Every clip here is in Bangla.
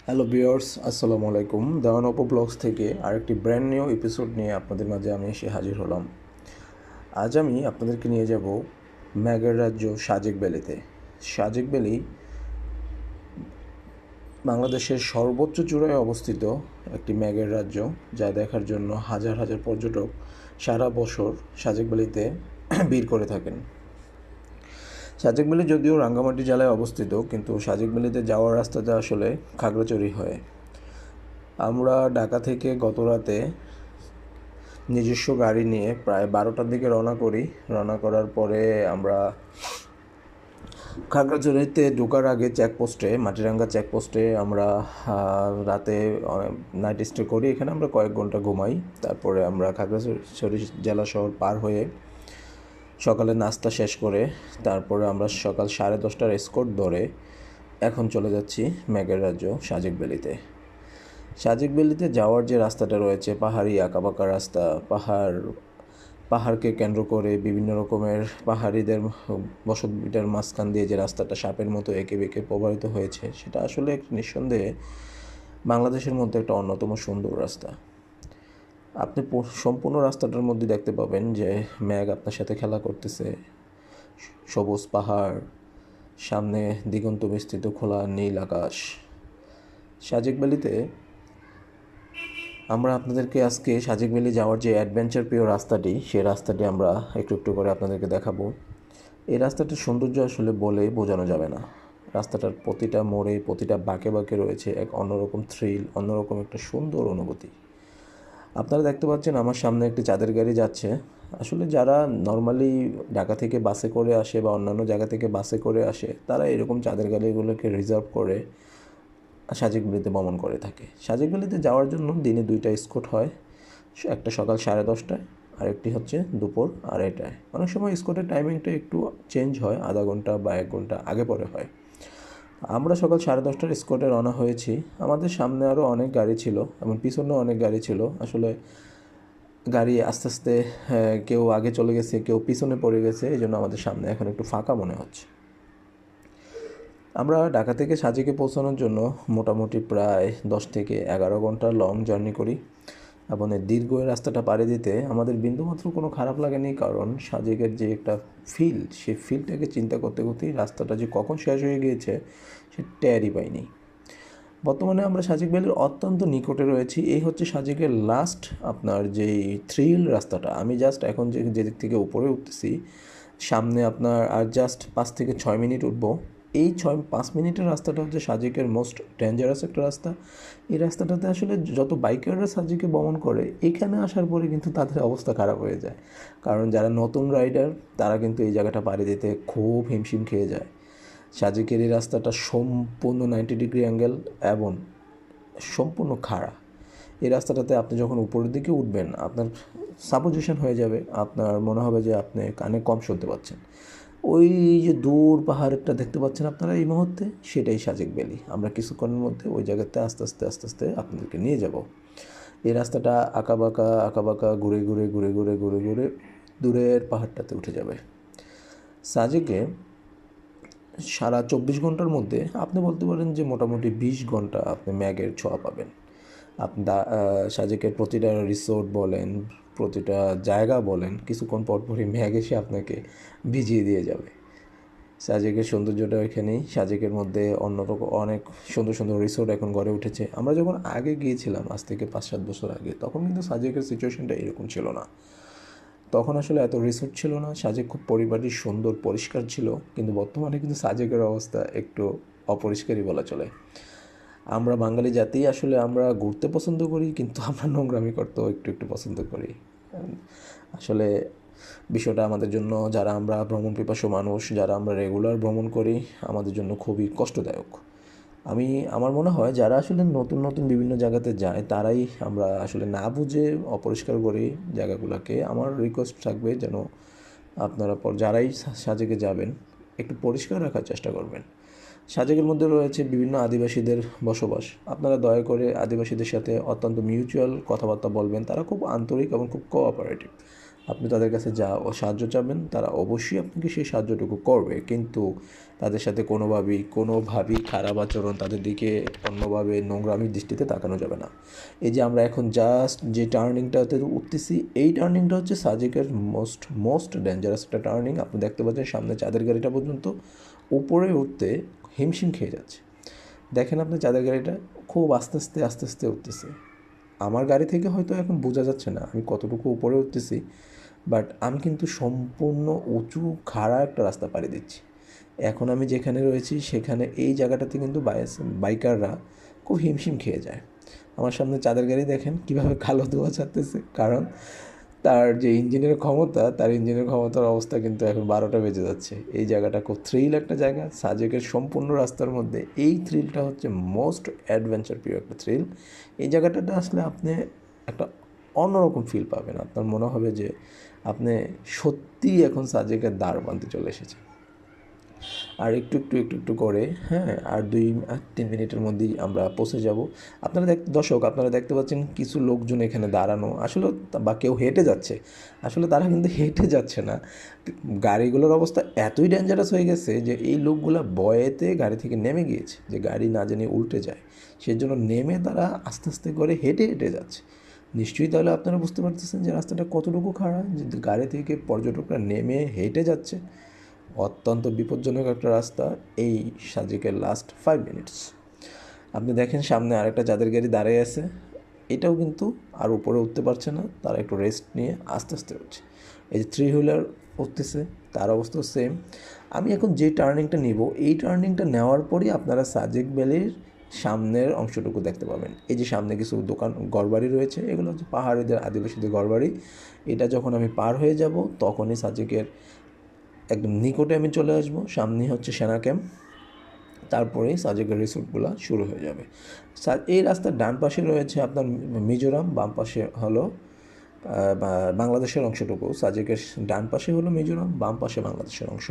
হ্যালো ভিউয়ার্স, আসসালামু আলাইকুম। দেওয়ান অপো ব্লগস থেকে আরেকটি ব্র্যান্ড নিউ এপিসোড নিয়ে আপনাদের মাঝে আমি এসে হাজির হলাম। আজ আমি আপনাদেরকে নিয়ে যাব ম্যাগের রাজ্য সাজেক ভ্যালিতে। সাজেক ভ্যালি বাংলাদেশের সর্বোচ্চ চূড়ায় অবস্থিত একটি ম্যাগের রাজ্য, যা দেখার জন্য হাজার হাজার পর্যটক সারা বছর সাজেক ভ্যালিতে ভিড় করে থাকেন। সাজেক ভ্যালি যদিও রাঙ্গামাটি জেলায় অবস্থিত, কিন্তু সাজেক ভ্যালিতে যাওয়ার রাস্তাটা আসলে খাগড়াছড়ি হয়ে। আমরা ঢাকা থেকে গত রাতে নিজস্ব গাড়ি নিয়ে প্রায় 12টার দিকে রওনা করি। রওনা করার পরে আমরা খাগড়াছড়িতে ঢোকার আগে চেকপোস্টে, মাটিরাঙ্গা চেকপোস্টে আমরা রাতে নাইট স্টে করি। এখানে আমরা কয়েক ঘন্টা ঘুমাই। তারপরে আমরা খাগড়াছড়ি জেলা শহর পার হয়ে সকালে নাস্তা শেষ করে তারপরে আমরা সকাল 10:30টার এসকর্ট ধরে এখন চলে যাচ্ছি ম্যাগের রাজ্য সাজেক ভ্যালিতে। সাজেক ভ্যালিতে যাওয়ার যে রাস্তাটা রয়েছে, পাহাড়ি আঁকাবাঁকা রাস্তা, পাহাড়কে কেন্দ্র করে বিভিন্ন রকমের পাহাড়িদের বসতভিটার মাঝখান দিয়ে যে রাস্তাটা সাপের মতো এঁকে বেঁকে প্রবাহিত হয়েছে, সেটা আসলে নিঃসন্দেহে বাংলাদেশের মধ্যে একটা অন্যতম সুন্দর রাস্তা। আপনি সম্পূর্ণ রাস্তাটার মধ্যে দেখতে পাবেন যে ম্যাগ আপনার সাথে খেলা করতেছে, সবুজ পাহাড়, সামনে দিগন্ত বিস্তৃত খোলা নীল আকাশ। সাজেক ভ্যালিতে আমরা আপনাদেরকে আজকে সাজেক ভ্যালি যাওয়ার যে অ্যাডভেঞ্চার প্রিয় রাস্তাটি, সেই রাস্তাটি আমরা একটু একটু করে আপনাদেরকে দেখাবো। এই রাস্তাটির সৌন্দর্য আসলে বলে বোঝানো যাবে না। রাস্তাটার প্রতিটা মোড়ে, প্রতিটা বাঁকে বাঁকে রয়েছে এক অন্যরকম থ্রিল, অন্যরকম একটা সুন্দর অনুভূতি। আপনারা দেখতে পাচ্ছেন আমার সামনে একটি চাঁদের গাড়ি যাচ্ছে। আসলে যারা নর্মালি ঢাকা থেকে বাসে করে আসে বা অন্যান্য জায়গা থেকে বাসে করে আসে, তারা এরকম চাঁদের গাড়িগুলোকে রিজার্ভ করে সাজেক ভ্যালিতে ভ্রমণ করে থাকে। সাজেক ভ্যালিতে যাওয়ার জন্য দিনে 2টা স্কট হয়, একটা সকাল 10:30টায় আর একটি হচ্ছে দুপুর 2:30টায়। অনেক সময় স্কটের টাইমিংটা একটু চেঞ্জ হয়, আধা ঘন্টা বা 1 ঘন্টা আগে পরে হয়। আমরা সকাল 10:30টার স্কটে রওনা হয়েছি। আমাদের সামনে আরও অনেক গাড়ি ছিল এবং পিছনেও অনেক গাড়ি ছিল। আসলে গাড়ি আস্তে আস্তে কেউ আগে চলে গেছে, কেউ পিছনে পড়ে গেছে, এই জন্য আমাদের সামনে এখন একটু ফাঁকা মনে হচ্ছে। আমরা ঢাকা থেকে সাজেকে পৌঁছানোর জন্য মোটামুটি প্রায় 10 থেকে 11 ঘন্টা লং জার্নি করি এবং এই দীর্ঘ রাস্তাটা পাড়ি দিতে আমাদের বিন্দুমাত্র কোনো খারাপ লাগেনি, কারণ সাজেকের যে একটা ফিল, সেই ফিলটাকে চিন্তা করতে করতেই রাস্তাটা যে কখন শেষ হয়ে গিয়েছে সে টেরই পাইনি। বর্তমানে আমরা সাজেক ভ্যালির অত্যন্ত নিকটে রয়েছি। এই হচ্ছে সাজেকের লাস্ট আপনার যেই থ্রিল রাস্তাটা। আমি জাস্ট এখন যে দিক থেকে উপরে উঠতেছি, সামনে আপনার আর জাস্ট 5 থেকে 6 মিনিট উঠবো। এই 5 মিনিটের রাস্তাটা হচ্ছে সাজেকের মোস্ট ডেঞ্জারাস একটা রাস্তা। এই রাস্তাটাতে আসলে যত বাইকাররা সাজেকে ভ্রমণ করে, এখানে আসার পরে কিন্তু তাদের অবস্থা খারাপ হয়ে যায়, কারণ যারা নতুন রাইডার তারা কিন্তু এই জায়গাটা পাড়ি দিতে খুব হিমশিম খেয়ে যায়। সাজেকের এই রাস্তাটা সম্পূর্ণ 90 ডিগ্রি অ্যাঙ্গেল এবং সম্পূর্ণ খাড়া। এই রাস্তাটাতে আপনি যখন উপরের দিকে উঠবেন, আপনার সাপোজিশন হয়ে যাবে, আপনার মনে হবে যে আপনি কানে কম শুনতে পাচ্ছেন। ওই যে দূর পাহাড়টা দেখতে পাচ্ছেন আপনারা এই মুহূর্তে, সেটাই সাজেক ভ্যালি। আমরা কিছুক্ষণের মধ্যে ওই জায়গাতে আস্তে আস্তে আস্তে আস্তে আপনাদেরকে নিয়ে যাব। এই রাস্তাটা আঁকাবাঁকা আঁকাবাঁকা ঘুরে ঘুরে ঘুরে ঘুরে ঘুরে ঘুরে দূরের পাহাড়টাতে উঠে যাবে। সাজেকে সারা 24 ঘন্টার মধ্যে আপনি বলতে পারেন যে মোটামুটি 20 ঘন্টা আপনি ম্যাগের ছোঁয়া পাবেন। আপনি সাজেকের প্রতিটা রিসোর্ট বলেন, প্রতিটা জায়গা বলেন, কিছুক্ষণ পরপরই ম্যাগ এসে আপনাকে ভিজিয়ে দিয়ে যাবে। সাজেকের সৌন্দর্যটা এখানেই। সাজেকের মধ্যে অন্যরকম অনেক সুন্দর সুন্দর রিসোর্ট এখন গড়ে উঠেছে। আমরা যখন আগে গিয়েছিলাম, আজ থেকে 5-7 বছর আগে, তখন কিন্তু সাজেকের সিচুয়েশনটা এরকম ছিল না। তখন আসলে এত রিসোর্ট ছিল না, সাজেক খুব পরিপাটি, সুন্দর, পরিষ্কার ছিল। কিন্তু বর্তমানে কিন্তু সাজেকের অবস্থা একটু অপরিষ্কারই বলা চলে। আমরা বাঙালি জাতি, আসলে আমরা ঘুরতে পছন্দ করি, কিন্তু আমরা নোংরামি করতেও একটু একটু পছন্দ করি। আসলে বিষয়টা আমাদের জন্য, যারা আমরা ভ্রমণ পিপাসু মানুষ, যারা আমরা রেগুলার ভ্রমণ করি, আমাদের জন্য খুবই কষ্টদায়ক। আমার মনে হয় যারা আসলে নতুন নতুন বিভিন্ন জায়গাতে যায়, তারাই আমরা আসলে না বুঝে অপরিষ্কার করি জায়গাগুলোকে। আমার রিকোয়েস্ট থাকবে যেন আপনারা যারাই সাজেকে যাবেন একটু পরিষ্কার রাখার চেষ্টা করবেন। সাজেকের মধ্যে রয়েছে বিভিন্ন আদিবাসীদের বসবাস। আপনারা দয়া করে আদিবাসীদের সাথে অত্যন্ত মিউচুয়াল কথাবার্তা বলবেন। তারা খুব আন্তরিক এবং খুব কোঅপারেটিভ। আপনি তাদের কাছে যা সাহায্য চাবেন তারা অবশ্যই আপনাকে সেই সাহায্যটুকু করবে, কিন্তু তাদের সাথে কোনোভাবেই খারাপ আচরণ, তাদের দিকে অন্যভাবে নোংরামির দৃষ্টিতে তাকানো যাবে না। এই যে আমরা এখন জাস্ট যে টার্নিংটাতে উঠতেছি, এই টার্নিংটা হচ্ছে সাজেকের মোস্ট ডেঞ্জারাস একটা টার্নিং। আপনি দেখতে পাচ্ছেন সামনে চাঁদের গাড়িটা পর্যন্ত উপরে উঠতে হিমশিম খেয়ে যাচ্ছে। দেখেন আপনি চাঁদের গাড়িটা খুব আস্তে আস্তে উঠতেছে। আমার গাড়ি থেকে হয়তো এখন বোঝা যাচ্ছে না আমি কতটুকু উপরে উঠতেছি, বাট আমি কিন্তু সম্পূর্ণ উঁচু খাড়া একটা রাস্তা পাড়ি দিচ্ছি। এখন আমি যেখানে রয়েছি সেখানে এই জায়গাটাতে কিন্তু বাইকাররা খুব হিমশিম খেয়ে যায়। আমার সামনে চাঁদের গাড়ি দেখেন কীভাবে কালো ধোঁয়া ছাড়তেছে, কারণ তার যে ইঞ্জিনের ক্ষমতার অবস্থা কিন্তু এখন 12টা বেজে যাচ্ছে। এই জায়গাটা খুব থ্রিল একটা জায়গা। সাজেকের সম্পূর্ণ রাস্তার মধ্যে এই থ্রিলটা হচ্ছে মোস্ট অ্যাডভেঞ্চার প্রিয় একটা থ্রিল। এই জায়গাটাতে আসলে আপনি একটা অন্যরকম ফিল পাবেন। আপনার মনে হবে যে আপনি সত্যিই এখন সাজেকের দ্বার প্রান্তে চলে এসেছেন। আর একটু করে আর 2-3 মিনিটের মধ্যেই আমরা পৌঁছে যাব। দর্শক আপনারা দেখতে পাচ্ছেন কিছু লোকজন এখানে দাঁড়ানো, আসলে বা কেউ হেঁটে যাচ্ছে। আসলে তারা কিন্তু হেঁটে যাচ্ছে না, গাড়িগুলোর অবস্থা এতই ডেঞ্জারাস হয়ে গেছে যে এই লোকগুলো ভয়েতে গাড়ি থেকে নেমে গিয়েছে, যে গাড়ি না জানি উল্টে যায়, সেজন্য নেমে তারা আস্তে করে হেঁটে যাচ্ছে। নিশ্চয়ই তাহলে আপনারা বুঝতে পারতেছেন যে রাস্তাটা কতটুকু খারাপ, যে গাড়ি থেকে পর্যটকরা নেমে হেঁটে যাচ্ছে। অত্যন্ত বিপজ্জনক একটা রাস্তা এই সাজেকের লাস্ট 5 মিনিটস। আপনি দেখেন সামনে আরেকটা চাঁদের গাড়ি দাঁড়িয়ে আছে, এটাও কিন্তু আর উপরে উঠতে পারছে না, তারা একটু রেস্ট নিয়ে আস্তে উঠছে। এই যে 3 হুইলার উঠতেছে, তার অবস্থা সেম। আমি এখন যে টার্নিংটা নিব, এই টার্নিংটা নেওয়ার পরই আপনারা সাজেক ভ্যালির সামনের অংশটুকু দেখতে পাবেন। এই যে সামনে কিছু দোকান ঘরবাড়ি রয়েছে, এগুলো হচ্ছে পাহাড়িদের আদিবাসীদের ঘরবাড়ি। এটা যখন আমি পার হয়ে যাব তখনই সাজেকের একদম নিকটে আমি চলে আসবো। সামনে হচ্ছে সেনা ক্যাম্প, তারপরেই সাজেকের রিসোর্টগুলো শুরু হয়ে যাবে। এই রাস্তার ডান পাশে রয়েছে আপনার মিজোরাম, বাম পাশে হলো বাংলাদেশের অংশটুকু। সাজেকের ডান পাশে হলো মিজোরাম, বাম পাশে বাংলাদেশের অংশ।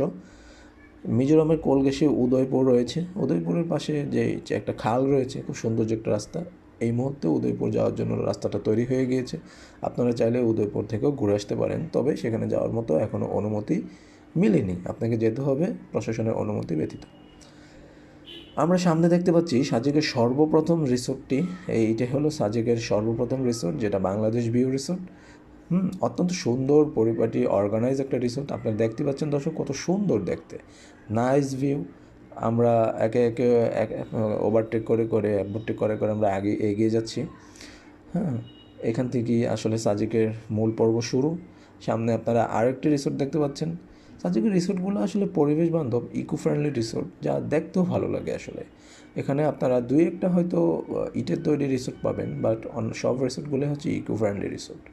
মিজোরামের কোল ঘেঁষে উদয়পুর রয়েছে। উদয়পুরের পাশে যে একটা খাল রয়েছে, খুব সৌন্দর্য একটা রাস্তা। এই মুহূর্তে উদয়পুর যাওয়ার জন্য রাস্তাটা তৈরি হয়ে গিয়েছে। আপনারা চাইলে উদয়পুর থেকেও ঘুরে আসতে পারেন, তবে সেখানে যাওয়ার মতো এখনও অনুমতি মিলেনি, আপনাকে যেতে হবে প্রশাসনের অনুমতি ব্যতীত। আমরা সামনে দেখতে পাচ্ছি সাজেকের সর্বপ্রথম রিসোর্টটি। এইটা হলো সাজেকের সর্বপ্রথম রিসোর্ট, যেটা বাংলাদেশ ভিউ রিসোর্ট। অত্যন্ত সুন্দর পরিপাটি অর্গানাইজ একটা রিসোর্ট। আপনারা দেখতে পাচ্ছেন দর্শক কত সুন্দর দেখতে, নাইস ভিউ। আমরা একে ওভারটেক করে আমরা আগে এগিয়ে যাচ্ছি। এখান থেকেই আসলে সাজেকের মূল পর্ব শুরু। সামনে আপনারা আরেকটি রিসোর্ট দেখতে পাচ্ছেন। সাজেকের রিসোর্টগুলো আসলে পরিবেশ বান্ধব, ইকো ফ্রেন্ডলি রিসোর্ট, যা দেখতেও ভালো লাগে আসলে। এখানে আপনারা 2-1টা হয়তো ইটের তৈরি রিসোর্ট পাবেন, বাট সব রিসোর্টগুলো হচ্ছে ইকো ফ্রেন্ডলি রিসোর্ট।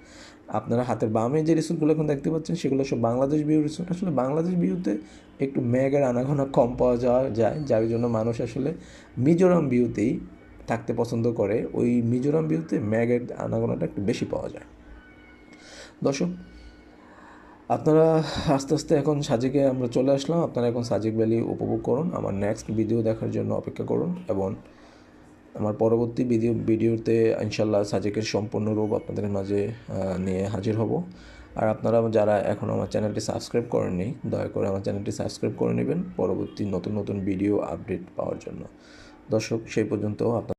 আপনারা হাতের বামে যে রিসোর্টগুলো এখন দেখতে পাচ্ছেন সেগুলো সব বাংলাদেশ ভিউ রিসোর্ট। আসলে বাংলাদেশ ভিউতে একটু মেঘের আনাগোনা কম পাওয়া যায়, যার জন্য মানুষ আসলে মিজোরাম ভিউতেই থাকতে পছন্দ করে। ওই মিজোরাম ভিউতে মেঘের আনাগোনাটা একটু বেশি পাওয়া যায়। দর্শক আপনারা আস্তে এখন সাজেকে আমরা চলে আসলাম। আপনারা এখন সাজেক ভ্যালি উপভোগ করুন। আমার নেক্সট ভিডিও দেখার জন্য অপেক্ষা করুন, এবং আমার পরবর্তী ভিডিওতে ইনশাল্লাহ সাজেকের সম্পূর্ণ রূপ আপনাদের মাঝে নিয়ে হাজির হব। আর আপনারা যারা এখন আমার চ্যানেলটি সাবস্ক্রাইব করেননি, দয়া করে আমার চ্যানেলটি সাবস্ক্রাইব করে নেবেন পরবর্তী নতুন ভিডিও আপডেট পাওয়ার জন্য। দর্শক সেই পর্যন্ত আপনাদের